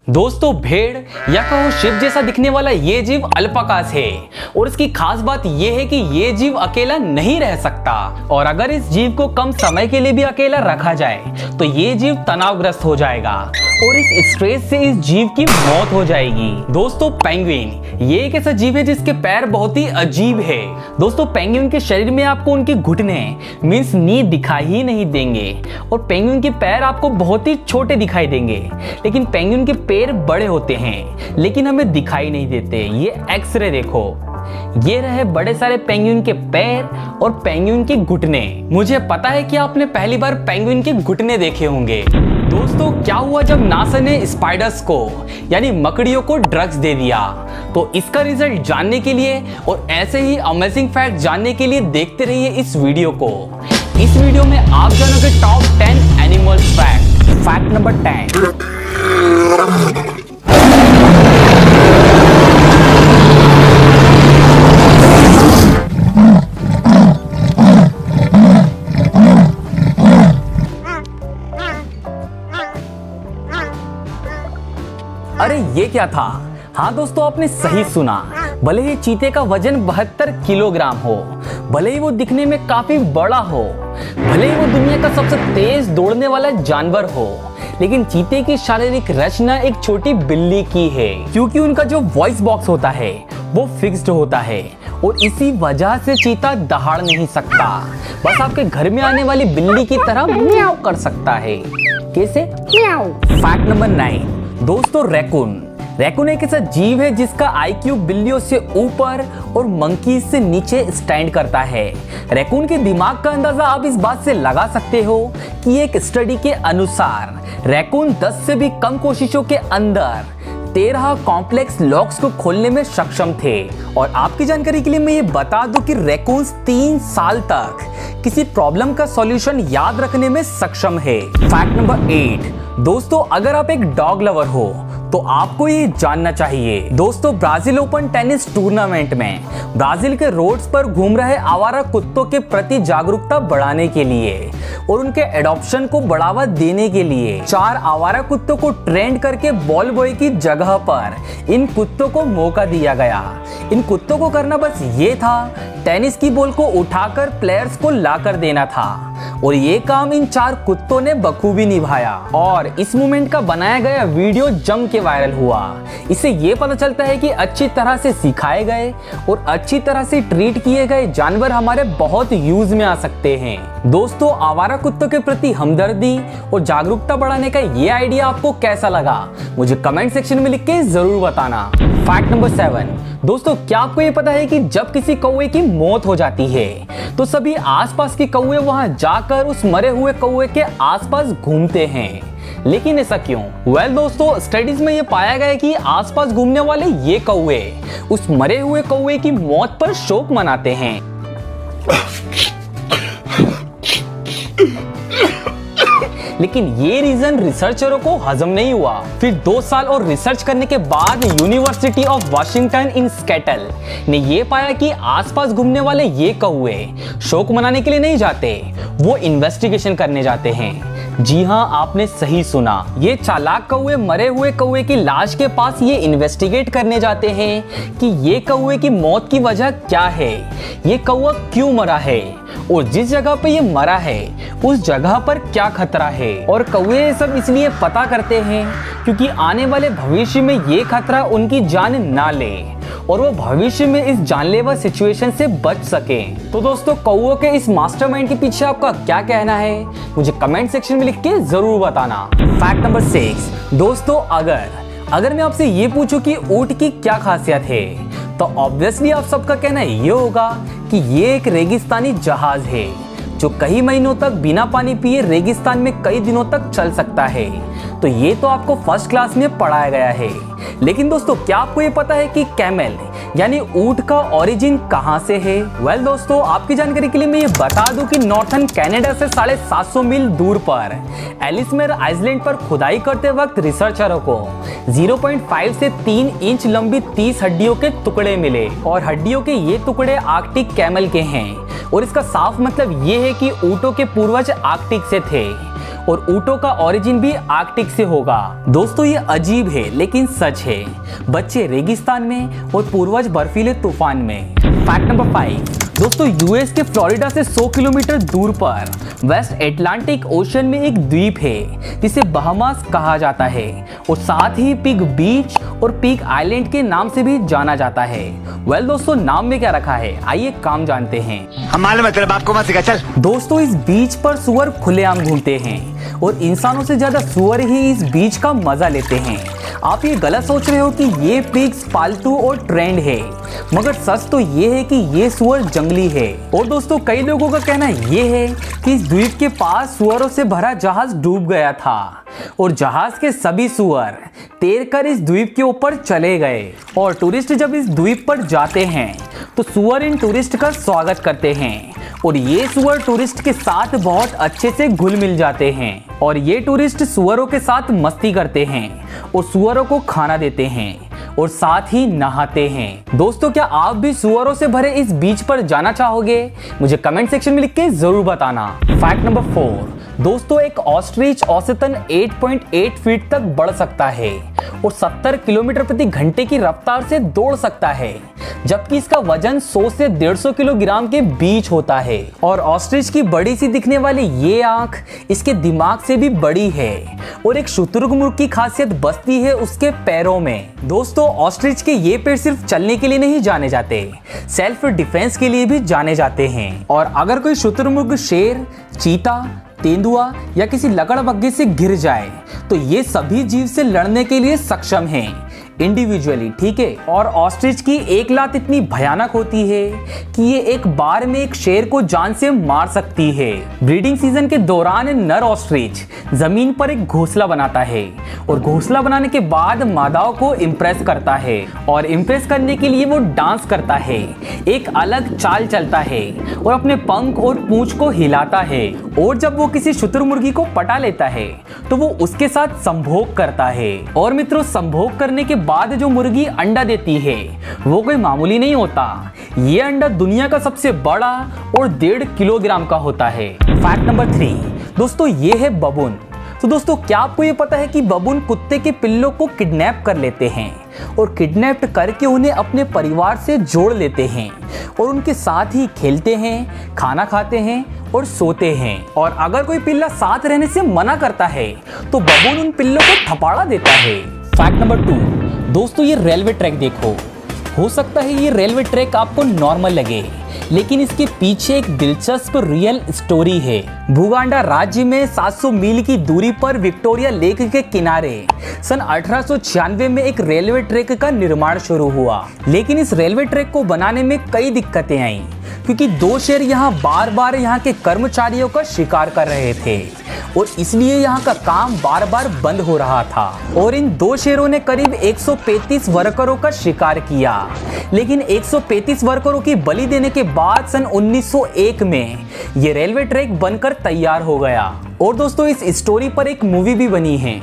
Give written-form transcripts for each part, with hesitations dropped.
दोस्तों भेड़ या कहो शिव जैसा दिखने वाला ये जीव अल्पाकास है और इसकी खास बात ये है कि ये जीव अकेला नहीं रह सकता और अगर इस जीव को कम समय के लिए भी अकेला रखा जाए तो ये जीव तनावग्रस्त हो जाएगा और इस स्ट्रेस से इस जीव की मौत हो जाएगी। दोस्तों पेंगुइन ये एक ऐसा जीव है जिसके पैर बहुत ही अजीब है। दोस्तों पेंगुइन के शरीर में आपको उनके घुटने मींस नी दिखाई ही नहीं देंगे और पेंगुइन के पैर आपको बहुत ही छोटे दिखाई देंगे, लेकिन पेंगुइन के पैर बड़े होते हैं लेकिन हमें दिखाई नहीं देते। ये एक्सरे देखो, ये रहे बड़े सारे पेंगुइन के पैर और पेंगुइन के घुटने। मुझे पता है कि आपने पहली बार पेंगुइन के घुटने देखे होंगे। दोस्तों क्या हुआ जब नासा ने स्पाइडर्स को यानी मकड़ियों को ड्रग्स दे दिया, तो इसका रिजल्ट जानने के लिए और ऐसे ही अमेजिंग फैक्ट जानने के लिए देखते रहिए इस वीडियो को। इस वीडियो में आप जानोगे top 10 animal fact. Fact number 10। अरे ये क्या था? हाँ दोस्तों आपने सही सुना, भले ही चीते का वजन 72 किलोग्राम हो, भले ही वो दिखने में काफी बड़ा हो, भले ही वो दुनिया का सबसे तेज दौड़ने वाला जानवर हो, लेकिन चीते की शारीरिक रचना एक छोटी बिल्ली की है, क्योंकि उनका जो वॉइस बॉक्स होता है वो फिक्स्ड होता है और इसी वजह से चीता दहाड़ नहीं सकता, बस आपके घर में आने वाली बिल्ली की तरह म्याऊ कर सकता है। कैसे? म्याऊ। Fact number 9। दोस्तों रैकून एक ऐसा जीव है जिसका आईक्यू बिल्लियों से ऊपर और मंकीज से नीचे स्टैंड करता है। रैकून के दिमाग का अंदाजा आप इस बात से लगा सकते हो कि एक स्टडी के अनुसार रैकून 10 से भी कम कोशिशों के अंदर 13 कॉम्प्लेक्स लॉक्स को खोलने में सक्षम थे। और आपकी जानकारी के लिए मैं ये बता दूं कि रैकून्स 3 साल तक किसी प्रॉब्लम का सॉल्यूशन याद रखने में सक्षम है। Fact number 8। दोस्तों अगर आप एक डॉग लवर हो तो आपको ये जानना चाहिए। दोस्तों ब्राजील ओपन टेनिस टूर्नामेंट में ब्राजील के रोड्स पर घूम रहे आवारा कुत्तों के प्रति जागरूकता बढ़ाने के लिए और उनके एडॉप्शन को बढ़ावा देने के लिए 4 आवारा कुत्तों को ट्रेंड करके बॉल बॉय की जगह पर इन कुत्तों को मौका दिया गया। इन कुत्तों को करना बस ये था, टेनिस की बॉल को उठाकर प्लेयर्स को लाकर देना था और ये काम इन 4 कुत्तों ने बखूबी निभाया और इस मूवमेंट का बनाया गया वीडियो जम के वायरल हुआ। इससे ये पता चलता है कि अच्छी तरह से सिखाए गए और अच्छी तरह से ट्रीट किए गए जानवर हमारे बहुत यूज में आ सकते हैं। दोस्तों आवारा कुत्तों के प्रति हमदर्दी और जागरूकता बढ़ाने का ये आइडिया आपको कैसा लगा मुझे कमेंट सेक्शन में लिख के जरूर बताना। Fact number 7। दोस्तों क्या आपको ये पता है कि जब किसी कौवे की मौत हो जाती है तो सभी आसपास के कौवे वहां जाकर उस मरे हुए कौवे के आसपास घूमते हैं, लेकिन ऐसा क्यों? वेल दोस्तों स्टडीज में ये पाया गया कि आसपास घूमने वाले ये कौवे उस मरे हुए कौवे की मौत पर शोक मनाते हैं। लेकिन ये रीजन रिसर्चरों को हजम नहीं हुआ। फिर 2 साल और रिसर्च करने के बाद university of Washington in skeletal ने ये पाया कि आसपास घूमने वाले ये कौवे शोक मनाने के लिए नहीं जाते, वो इन्वेस्टिगेशन करने जाते हैं। जी हाँ आपने सही सुना, ये चालाक कौवे मरे हुए कौवे की लाश के पास ये इन्वेस्टिगेट करने जाते हैं कि ये कौवे की मौत की वजह क्या है, ये कौवा क्यों मरा है और जिस जगह पे ये मरा है उस जगह पर क्या खतरा है। और कौवे सब इसलिए पता करते हैं क्योंकि आने वाले भविष्य में ये खतरा उनकी जान ना ले और वो भविष्य में इस जानलेवा सिचुएशन से बच सके। तो दोस्तों कौवों के इस मास्टरमाइंड के पीछे आपका क्या कहना है मुझे कमेंट सेक्शन में लिख के जरूर बताना। Fact number 6। दोस्तों अगर मैं आपसे ये पूछूं कि ऊंट की क्या खासियत है तो ऑब्वियसली आप सबका कहना ये होगा कि ये एक रेगिस्तानी जहाज है जो कई महीनों तक बिना पानी पिए रेगिस्तान में कई दिनों तक चल सकता है। तो ये तो आपको फर्स्ट क्लास में पढ़ाया गया है, लेकिन दोस्तों क्या आपको ये पता है कि कैमल यानी ऊंट का ओरिजिन कहां से है? वेल दोस्तों आपकी जानकारी के लिए मैं ये बता दूं कि नॉर्थन कनाडा से 750 मील दूर पर एलिसमेर आइलैंड पर खुदाई करते वक्त रिसर्चरों को 0.5 से 3 इंच लंबी 30 हड्डियों के टुकड़े मिले और हड्डियों के ये टुकड़े आर्कटिक कैमल के हैं और इसका साफ मतलब ये है कि ऊंटों के पूर्वज आर्कटिक से थे और ऊँटों का ओरिजिन भी आर्कटिक से होगा। दोस्तों ये अजीब है लेकिन सच है, बच्चे रेगिस्तान में और पूर्वज बर्फीले तूफान में। फैक्ट नंबर 5, दोस्तों यूएस के फ्लोरिडा से 100 किलोमीटर दूर पर वेस्ट एटलांटिक ओशन में एक द्वीप है जिसे बहामास कहा जाता है और साथ ही पिग बीच और पिग आइलैंड के नाम से भी जाना जाता है। वेल दोस्तों, नाम में क्या रखा है, आइए काम जानते हैं। हम मालूम है तेरे बाप को मत सिखा, चल। दोस्तों इस बीच पर सुअर खुलेआम घूमते हैं और इंसानों से ज्यादा सुअर ही इस बीच का मजा लेते हैं। आप ये गलत सोच रहे हो कि ये पिग्स पालतू और ट्रेंड है, मगर सच तो ये है कि ये सुअर जंगली है। और दोस्तों कई लोगों का कहना ये है कि इस द्वीप के पास सुअरों से भरा जहाज डूब गया था और जहाज के सभी सुअर तैरकर इस द्वीप के ऊपर चले गए। और टूरिस्ट जब इस द्वीप पर जाते हैं तो सुअर इन टूरिस्ट का स्वागत करते हैं और ये सुअर टूरिस्ट के साथ बहुत अच्छे से घुल मिल जाते हैं और ये टूरिस्ट सुअरों के साथ मस्ती करते हैं और सुअरों को खाना देते हैं और साथ ही नहाते हैं। दोस्तों क्या आप भी सुअरों से भरे इस बीच पर जाना चाहोगे? मुझे कमेंट सेक्शन में लिख के जरूर बताना। फैक्ट नंबर 4, दोस्तों एक ऑस्ट्रिच औसतन 8.8 फीट तक बढ़ सकता है और 70 किलोमीटर प्रति घंटे की रफ्तार से दौड़ सकता है, जबकि इसका वजन 100 से 150 किलोग्राम के बीच होता है। और ऑस्ट्रिच की बड़ी सी दिखने वाली ये आंख इसके दिमाग से भी बड़ी है और एक शुतुरमुर्ग की खासियत बसती है उसके पैरों में। दोस्तों ऑस्ट्रिच के ये पैर सिर्फ चलने के लिए नहीं जाने जाते, सेल्फ डिफेंस के लिए भी जाने जाते हैं। और अगर कोई शुतुरमुर्ग शेर, चीता, तेंदुआ या किसी लकड़बग्घे से गिर जाए तो ये सभी जीव से लड़ने के लिए सक्षम हैं इंडिविजुअली, ठीक है। और ऑस्ट्रिच की एक लात इतनी भयानक होती है कि ये एक बार में एक शेर को जान से मार सकती है। ब्रीडिंग सीजन के दौरान नर ऑस्ट्रिच जमीन पर एक घोंसला बनाता है और घोंसला बनाने के बाद मादाओं को इम्प्रेस करता है और इम्प्रेस करने के लिए वो डांस करता है, एक अलग चाल चलता है और अपने पंख और पूंछ को हिलाता है। और जब वो किसी शुतुरमुर्गी को पटा लेता है तो वो उसके साथ संभोग करता है। और मित्रों संभोग करने के बाद जो मुर्गी अंडा देती है वो कोई मामूली नहीं होता, ये अंडा दुनिया का सबसे बड़ा और 1.5 किलोग्राम का होता है। फैक्ट नंबर 3, दोस्तों ये है बबून। तो दोस्तों क्या आपको ये पता है कि बबून कुत्ते के पिल्लों को किडनैप कर लेते हैं और किडनैप करके उन्हें अपने परिवार से जोड़ लेते हैं और उनके साथ ही खेलते हैं, खाना खाते हैं और सोते हैं। और अगर कोई पिल्ला साथ रहने से मना करता है तो बबून उन पिल्लों को थपाड़ा देता है। फैक्ट नंबर 2, दोस्तों ये रेलवे ट्रैक देखो। हो सकता है ये रेलवे ट्रैक आपको नॉर्मल लगे, लेकिन इसके पीछे एक दिलचस्प रियल स्टोरी है। बुगांडा राज्य में 700 मील की दूरी पर विक्टोरिया लेक के किनारे सन 1896 में एक रेलवे ट्रैक का निर्माण शुरू हुआ। लेकिन इस रेलवे ट्रैक को बनाने में कई दिक्कतें आईं, क्योंकि 2 शेर यहाँ बार बार यहाँ के कर्मचारियों का शिकार कर रहे थे और इसलिए यहाँ का काम बार बार बंद हो रहा था। और इन 2 शेरों ने करीब 135 वर्करों का शिकार किया, लेकिन 135 वर्करों की बलि देने के बाद सन 1901 में ये रेलवे ट्रैक बनकर तैयार हो गया। और दोस्तों इस स्टोरी पर एक मूवी भी बनी है,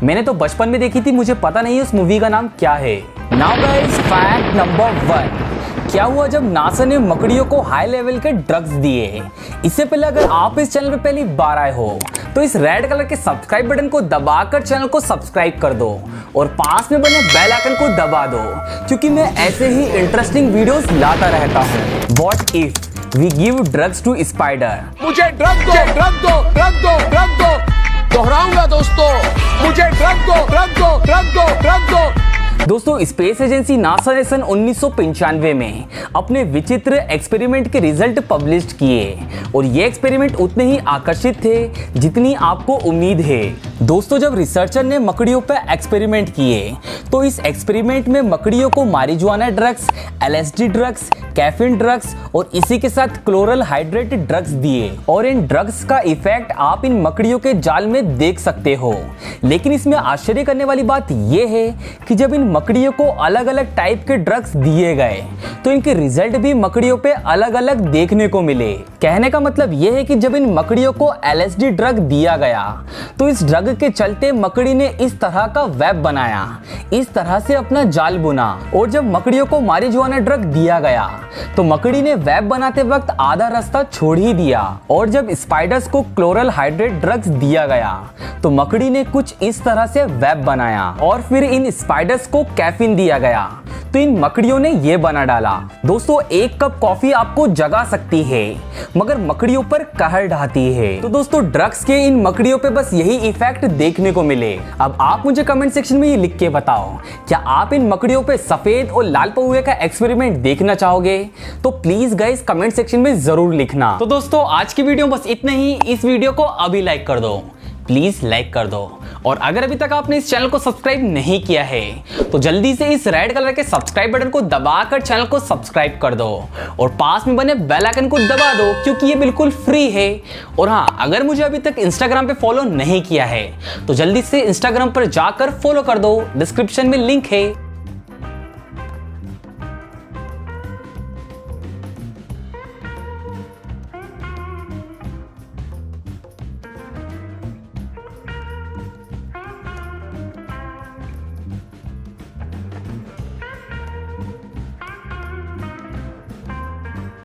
मैंने तो बचपन में देखी थी, मुझे पता नहीं उस मूवी का नाम क्या है। नाउ गाइस फैक्ट नंबर 1, क्या हुआ जब नासा ने मकड़ियों को हाई लेवल के ड्रग्स दिए। इससे पहले अगर आप इस चैनल पर पहली बार आए हो तो इस रेड कलर के सब्सक्राइब बटन को दबाकर चैनल को सब्सक्राइब कर दो और पास में बने बेल आइकन को दबा दो, क्योंकि मैं ऐसे ही इंटरेस्टिंग वीडियोस लाता रहता हूँ। What if we give drugs to spider? मुझे ड्रग दो, ड्रग दो, ड्रग दो, ड्रग दो। दोहराऊंगा दोस्तों, मुझे ड्रग दो, ड्रग दो, ड्रग दो, ड्रग दो। दोस्तों स्पेस एजेंसी नासा ने सन 1995 में अपने विचित्र एक्सपेरिमेंट के रिजल्ट पब्लिश किए और ये एक्सपेरिमेंट उतने ही आकर्षित थे जितनी आपको उम्मीद है। दोस्तों जब रिसर्चर ने मकड़ियों पर एक्सपेरिमेंट किए तो इस एक्सपेरिमेंट में मकड़ियों को marijuana drugs, LSD drugs, caffeine drugs और इसी के साथ क्लोरल हाइड्रेट ड्रग्स दिए और इन ड्रग्स का इफेक्ट आप इन मकड़ियों के जाल में देख सकते हो। लेकिन इसमें आश्चर्य करने वाली बात यह है कि जब इन मकड़ियों को अलग अलग टाइप के ड्रग्स दिए गए तो इनके रिजल्ट भी मकड़ियों पे अलग अलग देखने को मिले। कहने का मतलब यह है कि जब इन मकड़ियों को LSD ड्रग दिया गया तो इस ड्रग के चलते मकड़ी ने इस तरह का वेब बनाया। इस तरह से अपना जाल बुना और जब मकड़ियों को मारिजुआना ड्रग दिया गया तो मकड़ी ने वेब बनाते वक्त आधा रास्ता छोड़ ही दिया। और जब स्पाइडर्स को क्लोरल हाइड्रेट ड्रग्स दिया गया तो मकड़ी ने कुछ इस तरह से वेब बनाया और फिर इन स्पाइडर्स को कैफीन दिया गया तो इन मकड़ियों ने ये बना डाला। दोस्तों, एक कप कॉफी आपको जगा सकती है मगर मकड़ियों पर कहर ढाती है। तो दोस्तों, ड्रग्स के इन मकड़ियों पे बस यही इफेक्ट देखने को मिले। अब आप मुझे कमेंट सेक्शन में ये लिख के बताओ, क्या आप इन मकड़ियों पे सफेद और लाल पहुए का एक्सपेरिमेंट देखना चाहोगे? तो प्लीज गाइस कमेंट सेक्शन में जरूर लिखना। तो दोस्तों, आज की वीडियो बस इतना ही। इस वीडियो को अभी लाइक कर दो, प्लीज लाइक कर दो। और अगर अभी तक आपने इस चैनल को सब्सक्राइब नहीं किया है तो जल्दी से इस रेड कलर के सब्सक्राइब बटन को दबाकर चैनल को सब्सक्राइब कर दो और पास में बने बेल आइकन को दबा दो क्योंकि ये बिल्कुल फ्री है। और हाँ, अगर मुझे अभी तक इंस्टाग्राम पे फॉलो नहीं किया है तो जल्दी से इंस्टाग्राम पर जाकर फॉलो कर दो, डिस्क्रिप्शन में लिंक है।